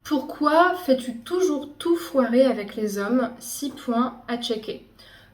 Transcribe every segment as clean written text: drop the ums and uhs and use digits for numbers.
Pourquoi fais-tu toujours tout foirer avec les hommes? 6 points à checker.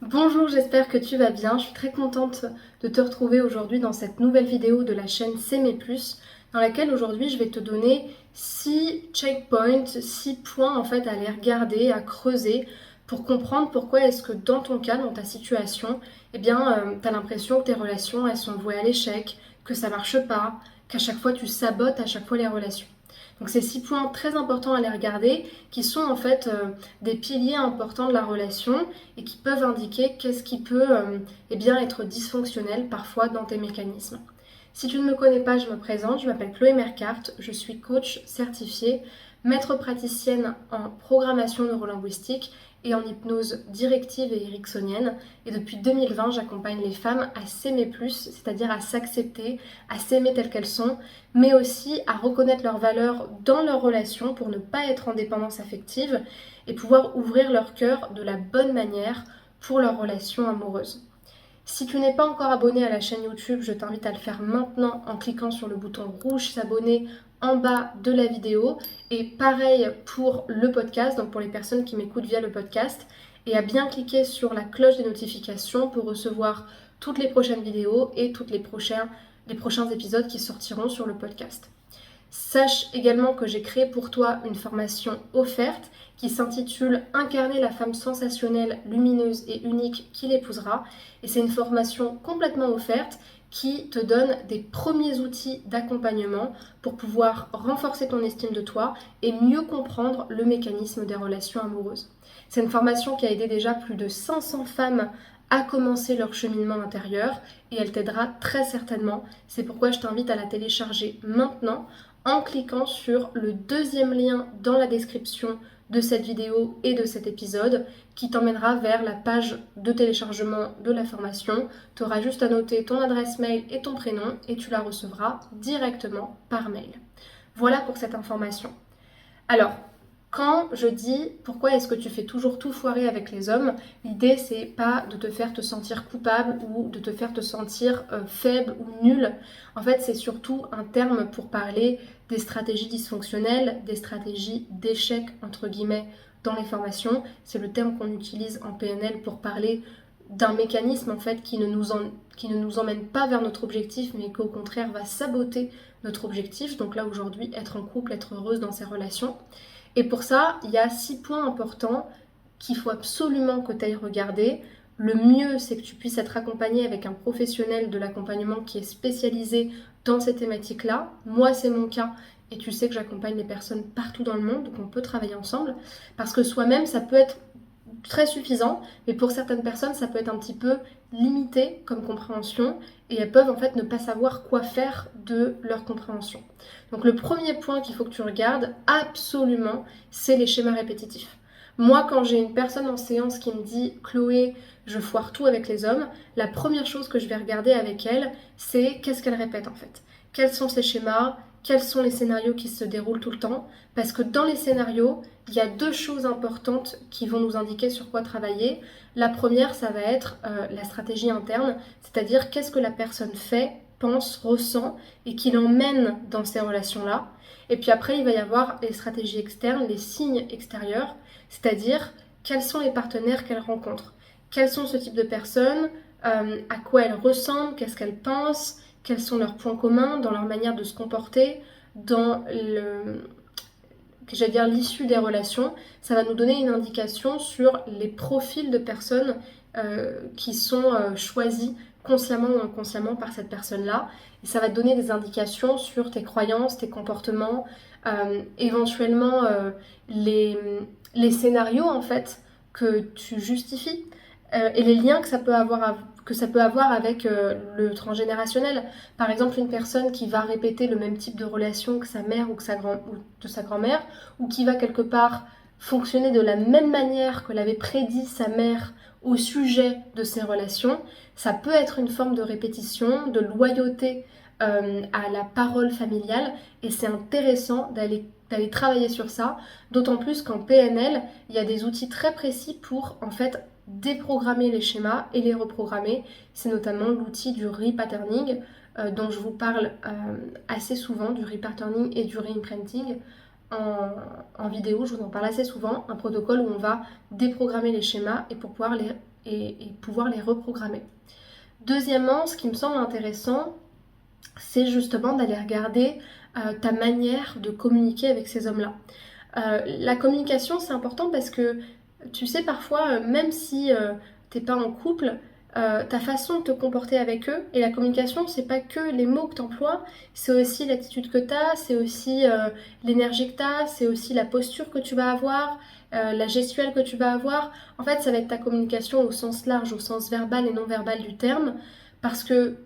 Bonjour, j'espère que tu vas bien. Je suis très contente de te retrouver aujourd'hui dans cette nouvelle vidéo de la chaîne S'aimer plus, dans laquelle aujourd'hui je vais te donner 6 checkpoints, 6 points en fait à aller regarder, à creuser pour comprendre pourquoi est-ce que dans ton cas, dans ta situation, tu as l'impression que tes relations elles sont vouées à l'échec, que ça marche pas, qu'à chaque fois tu sabotes à chaque fois les relations. Donc c'est 6 points très importants à les regarder qui sont en fait des piliers importants de la relation et qui peuvent indiquer qu'est-ce qui peut être dysfonctionnel parfois dans tes mécanismes. Si tu ne me connais pas, je me présente, je m'appelle Chloé Mercart, je suis coach certifiée, maître praticienne en programmation neurolinguistique et en hypnose directive et ericksonienne. Et depuis 2020, j'accompagne les femmes à s'aimer plus, c'est-à-dire à s'accepter, à s'aimer telles qu'elles sont, mais aussi à reconnaître leurs valeurs dans leurs relations pour ne pas être en dépendance affective et pouvoir ouvrir leur cœur de la bonne manière pour leurs relations amoureuses. Si tu n'es pas encore abonné à la chaîne YouTube, je t'invite à le faire maintenant en cliquant sur le bouton rouge s'abonner en bas de la vidéo. Et pareil pour le podcast, donc pour les personnes qui m'écoutent via le podcast, et à bien cliquer sur la cloche des notifications pour recevoir toutes les prochaines vidéos et tous les prochains épisodes qui sortiront sur le podcast. Sache également que j'ai créé pour toi une formation offerte qui s'intitule Incarner la femme sensationnelle, lumineuse et unique qui l'épousera. Et c'est une formation complètement offerte qui te donne des premiers outils d'accompagnement pour pouvoir renforcer ton estime de toi et mieux comprendre le mécanisme des relations amoureuses. C'est une formation qui a aidé déjà plus de 500 femmes à commencer leur cheminement intérieur et elle t'aidera très certainement. C'est pourquoi je t'invite à la télécharger maintenant en cliquant sur le deuxième lien dans la description de cette vidéo et de cet épisode qui t'emmènera vers la page de téléchargement de la formation. Tu auras juste à noter ton adresse mail et ton prénom et tu la recevras directement par mail. Voilà pour cette information. Alors, quand je dis pourquoi est-ce que tu fais toujours tout foirer avec les hommes, l'idée c'est pas de te faire te sentir coupable ou de te faire te sentir faible ou nul. En fait, c'est surtout un terme pour parler des stratégies dysfonctionnelles, des stratégies d'échec entre guillemets dans les formations. C'est le terme qu'on utilise en PNL pour parler d'un mécanisme en fait qui ne nous emmène pas vers notre objectif mais qu'au contraire va saboter notre objectif. Donc là aujourd'hui, être en couple, être heureuse dans ses relations. Et pour ça, il y a 6 points importants qu'il faut absolument que tu ailles regarder. Le mieux, c'est que tu puisses être accompagné avec un professionnel de l'accompagnement qui est spécialisé dans ces thématiques-là. Moi, c'est mon cas et tu sais que j'accompagne les personnes partout dans le monde, donc on peut travailler ensemble. Parce que soi-même, ça peut être très suffisant, mais pour certaines personnes, ça peut être un petit peu limité comme compréhension et elles peuvent en fait ne pas savoir quoi faire de leur compréhension. Donc le premier point qu'il faut que tu regardes absolument, c'est les schémas répétitifs. Moi, quand j'ai une personne en séance qui me dit « Chloé, je foire tout avec les hommes », la première chose que je vais regarder avec elle, c'est qu'est-ce qu'elle répète en fait. Quels sont ses schémas ? Quels sont les scénarios qui se déroulent tout le temps? Parce que dans les scénarios, il y a 2 choses importantes qui vont nous indiquer sur quoi travailler. La première, ça va être la stratégie interne, c'est-à-dire qu'est-ce que la personne fait, pense, ressent et qui l'emmène dans ces relations-là. Et puis après, il va y avoir les stratégies externes, les signes extérieurs, c'est-à-dire quels sont les partenaires qu'elle rencontre, quels sont ce type de personnes, à quoi elles ressemblent, qu'est-ce qu'elles pensent, quels sont leurs points communs dans leur manière de se comporter, dans l'issue des relations. Ça va nous donner une indication sur les profils de personnes qui sont choisis consciemment ou inconsciemment par cette personne-là. Et ça va te donner des indications sur tes croyances, tes comportements, éventuellement les scénarios en fait que tu justifies et les liens que ça peut avoir avec le transgénérationnel. Par exemple, une personne qui va répéter le même type de relation que sa mère ou de sa grand-mère, ou qui va quelque part fonctionner de la même manière que l'avait prédit sa mère au sujet de ses relations, ça peut être une forme de répétition, de loyauté à la parole familiale, et c'est intéressant d'aller travailler sur ça, d'autant plus qu'en PNL, il y a des outils très précis pour en fait déprogrammer les schémas et les reprogrammer. C'est notamment l'outil du repatterning dont je vous parle assez souvent, du repatterning et du reimprinting. en vidéo, je vous en parle assez souvent, un protocole où on va déprogrammer les schémas et pour pouvoir pouvoir les reprogrammer. Deuxièmement, ce qui me semble intéressant, c'est justement d'aller regarder ta manière de communiquer avec ces hommes-là. La communication, c'est important parce que, tu sais, parfois, même si t'es pas en couple, ta façon de te comporter avec eux, et la communication, c'est pas que les mots que tu emploies, c'est aussi l'attitude que tu as, c'est aussi l'énergie que tu as, c'est aussi la posture que tu vas avoir, la gestuelle que tu vas avoir. En fait, ça va être ta communication au sens large, au sens verbal et non verbal du terme, parce que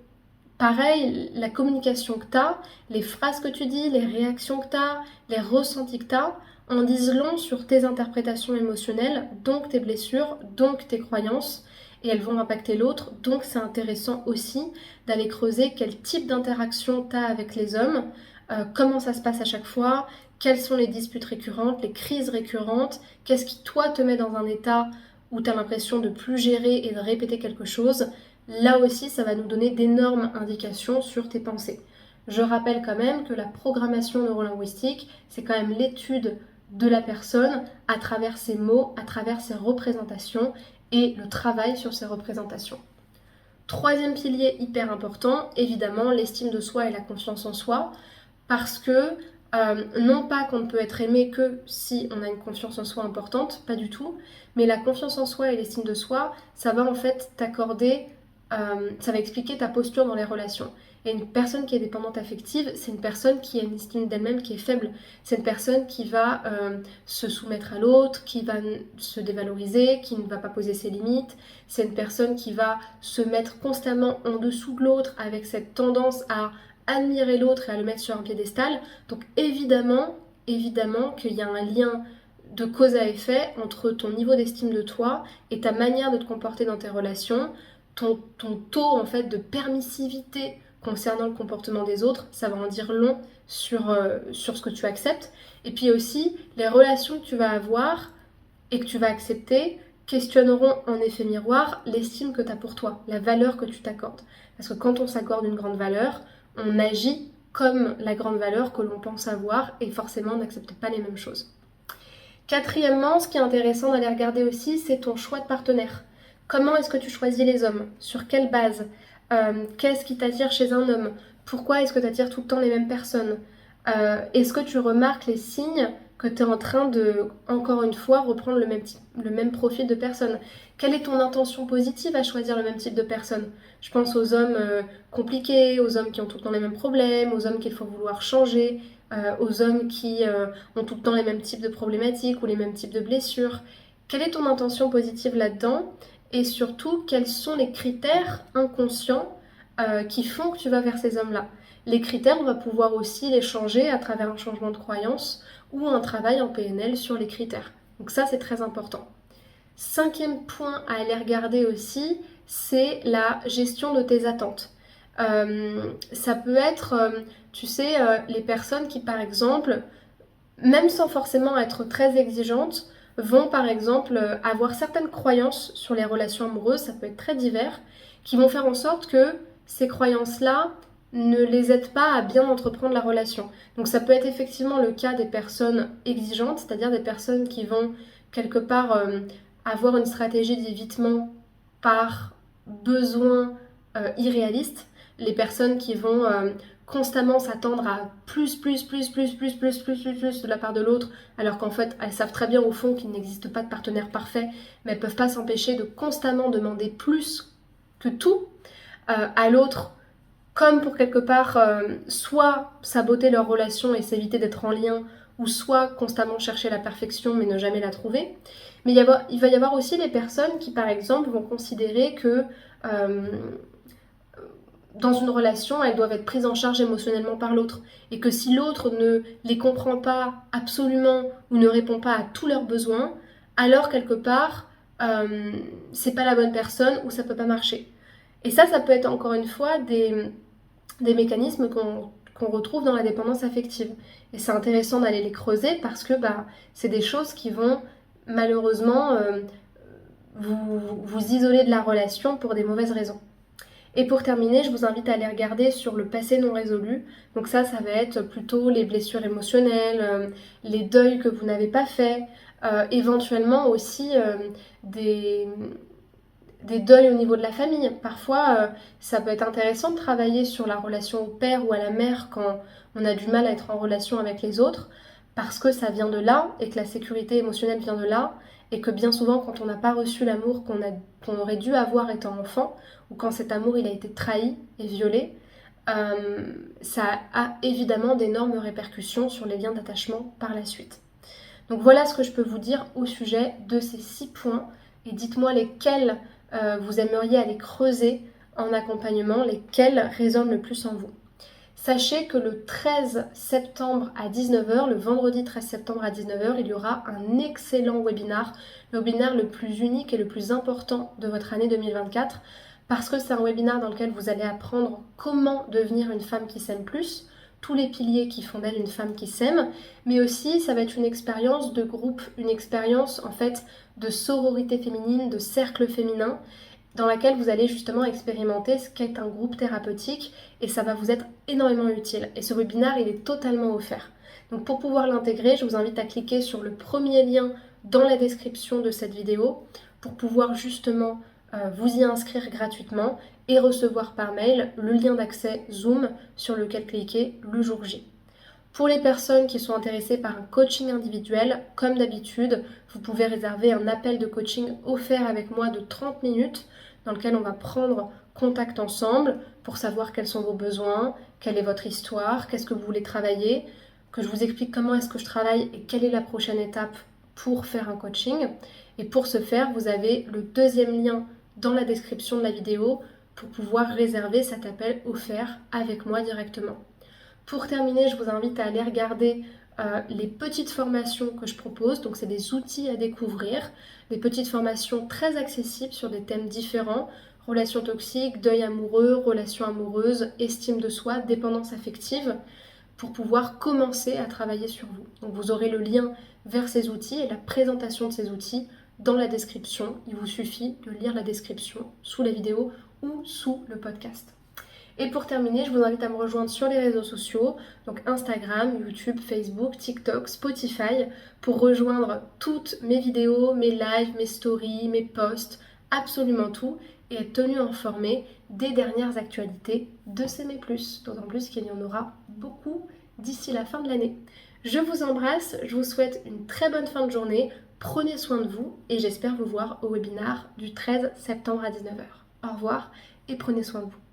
pareil, la communication que tu as, les phrases que tu dis, les réactions que tu as, les ressentis que tu as, en disent long sur tes interprétations émotionnelles, donc tes blessures, donc tes croyances, et elles vont impacter l'autre. Donc c'est intéressant aussi d'aller creuser quel type d'interaction tu as avec les hommes, comment ça se passe à chaque fois, quelles sont les disputes récurrentes, les crises récurrentes, qu'est-ce qui toi te met dans un état où tu as l'impression de plus gérer et de répéter quelque chose. Là aussi, ça va nous donner d'énormes indications sur tes pensées. Je rappelle quand même que la programmation neurolinguistique, c'est quand même l'étude de la personne à travers ses mots, à travers ses représentations et le travail sur ces représentations. Troisième pilier hyper important, évidemment, l'estime de soi et la confiance en soi, parce que non pas qu'on ne peut être aimé que si on a une confiance en soi importante, pas du tout, mais la confiance en soi et l'estime de soi, ça va en fait t'accorder, ça va expliquer ta posture dans les relations. Et une personne qui est dépendante affective, c'est une personne qui a une estime d'elle-même qui est faible. C'est une personne qui va se soumettre à l'autre, qui va se dévaloriser, qui ne va pas poser ses limites. C'est une personne qui va se mettre constamment en dessous de l'autre avec cette tendance à admirer l'autre et à le mettre sur un piédestal. Donc évidemment qu'il y a un lien de cause à effet entre ton niveau d'estime de toi et ta manière de te comporter dans tes relations, ton taux en fait de permissivité concernant le comportement des autres, ça va en dire long sur ce que tu acceptes. Et puis aussi, les relations que tu vas avoir et que tu vas accepter questionneront en effet miroir l'estime que tu as pour toi, la valeur que tu t'accordes. Parce que quand on s'accorde une grande valeur, on agit comme la grande valeur que l'on pense avoir et forcément on n'accepte pas les mêmes choses. Quatrièmement, ce qui est intéressant d'aller regarder aussi, c'est ton choix de partenaire. Comment est-ce que tu choisis les hommes? Sur quelle base? Qu'est-ce qui t'attire chez un homme? Pourquoi est-ce que tu attires tout le temps les mêmes personnes? Est-ce que tu remarques les signes que tu es en train de, encore une fois, reprendre le même profil de personne? Quelle est ton intention positive à choisir le même type de personne? Je pense aux hommes compliqués, aux hommes qui ont tout le temps les mêmes problèmes, aux hommes qu'il faut vouloir changer, aux hommes qui ont tout le temps les mêmes types de problématiques ou les mêmes types de blessures. Quelle est ton intention positive là-dedans? Et surtout, quels sont les critères inconscients qui font que tu vas vers ces hommes-là? Les critères, on va pouvoir aussi les changer à travers un changement de croyance ou un travail en PNL sur les critères. Donc ça, c'est très important. Cinquième point à aller regarder aussi, c'est la gestion de tes attentes. Ça peut être, tu sais, les personnes qui, par exemple, même sans forcément être très exigeantes, vont par exemple avoir certaines croyances sur les relations amoureuses, ça peut être très divers, qui vont faire en sorte que ces croyances-là ne les aident pas à bien entreprendre la relation. Donc ça peut être effectivement le cas des personnes exigeantes, c'est-à-dire des personnes qui vont quelque part avoir une stratégie d'évitement par besoin irréaliste, les personnes qui vont constamment s'attendre à plus de la part de l'autre, alors qu'en fait elles savent très bien au fond qu'il n'existe pas de partenaire parfait, mais elles ne peuvent pas s'empêcher de constamment demander plus que tout à l'autre, comme pour quelque part soit saboter leur relation et s'éviter d'être en lien, ou soit constamment chercher la perfection mais ne jamais la trouver. Mais il va y avoir aussi les personnes qui par exemple vont considérer que dans une relation, elles doivent être prises en charge émotionnellement par l'autre. Et que si l'autre ne les comprend pas absolument ou ne répond pas à tous leurs besoins, alors quelque part, c'est pas la bonne personne ou ça peut pas marcher. Et ça peut être encore une fois des mécanismes qu'on retrouve dans la dépendance affective. Et c'est intéressant d'aller les creuser parce que c'est des choses qui vont malheureusement vous isoler de la relation pour des mauvaises raisons. Et pour terminer, je vous invite à aller regarder sur le passé non résolu. Donc ça va être plutôt les blessures émotionnelles, les deuils que vous n'avez pas faits, éventuellement aussi des deuils au niveau de la famille. Parfois, ça peut être intéressant de travailler sur la relation au père ou à la mère quand on a du mal à être en relation avec les autres, parce que ça vient de là et que la sécurité émotionnelle vient de là, et que bien souvent, quand on n'a pas reçu l'amour qu'on aurait dû avoir étant enfant, ou quand cet amour il a été trahi et violé, ça a évidemment d'énormes répercussions sur les liens d'attachement par la suite. Donc voilà ce que je peux vous dire au sujet de ces 6 points, et dites-moi lesquels vous aimeriez aller creuser en accompagnement, lesquels résonnent le plus en vous. Sachez que le 13 septembre à 19h, le vendredi 13 septembre à 19h, il y aura un excellent webinaire, le webinaire le plus unique et le plus important de votre année 2024, parce que c'est un webinaire dans lequel vous allez apprendre comment devenir une femme qui s'aime plus, tous les piliers qui font d'elle une femme qui s'aime, mais aussi ça va être une expérience de groupe, une expérience en fait de sororité féminine, de cercle féminin, dans laquelle vous allez justement expérimenter ce qu'est un groupe thérapeutique, et ça va vous être énormément utile. Et ce webinaire, il est totalement offert. Donc pour pouvoir l'intégrer, je vous invite à cliquer sur le premier lien dans la description de cette vidéo pour pouvoir justement vous y inscrire gratuitement et recevoir par mail le lien d'accès Zoom sur lequel cliquer le jour J. Pour les personnes qui sont intéressées par un coaching individuel, comme d'habitude, vous pouvez réserver un appel de coaching offert avec moi de 30 minutes dans lequel on va prendre contact ensemble pour savoir quels sont vos besoins, quelle est votre histoire, qu'est-ce que vous voulez travailler, que je vous explique comment est-ce que je travaille et quelle est la prochaine étape pour faire un coaching. Et pour ce faire, vous avez le deuxième lien dans la description de la vidéo pour pouvoir réserver cet appel offert avec moi directement. Pour terminer, je vous invite à aller regarder les petites formations que je propose. Donc c'est des outils à découvrir, des petites formations très accessibles sur des thèmes différents: relations toxiques, deuil amoureux, relations amoureuses, estime de soi, dépendance affective, pour pouvoir commencer à travailler sur vous. Donc vous aurez le lien vers ces outils et la présentation de ces outils dans la description. Il vous suffit de lire la description sous la vidéo ou sous le podcast. Et pour terminer, je vous invite à me rejoindre sur les réseaux sociaux, donc Instagram, YouTube, Facebook, TikTok, Spotify, pour rejoindre toutes mes vidéos, mes lives, mes stories, mes posts, absolument tout, et être tenu informé des dernières actualités de S'aimer plus, d'autant plus qu'il y en aura beaucoup d'ici la fin de l'année. Je vous embrasse, je vous souhaite une très bonne fin de journée, prenez soin de vous, et j'espère vous voir au webinaire du 13 septembre à 19h. Au revoir et prenez soin de vous.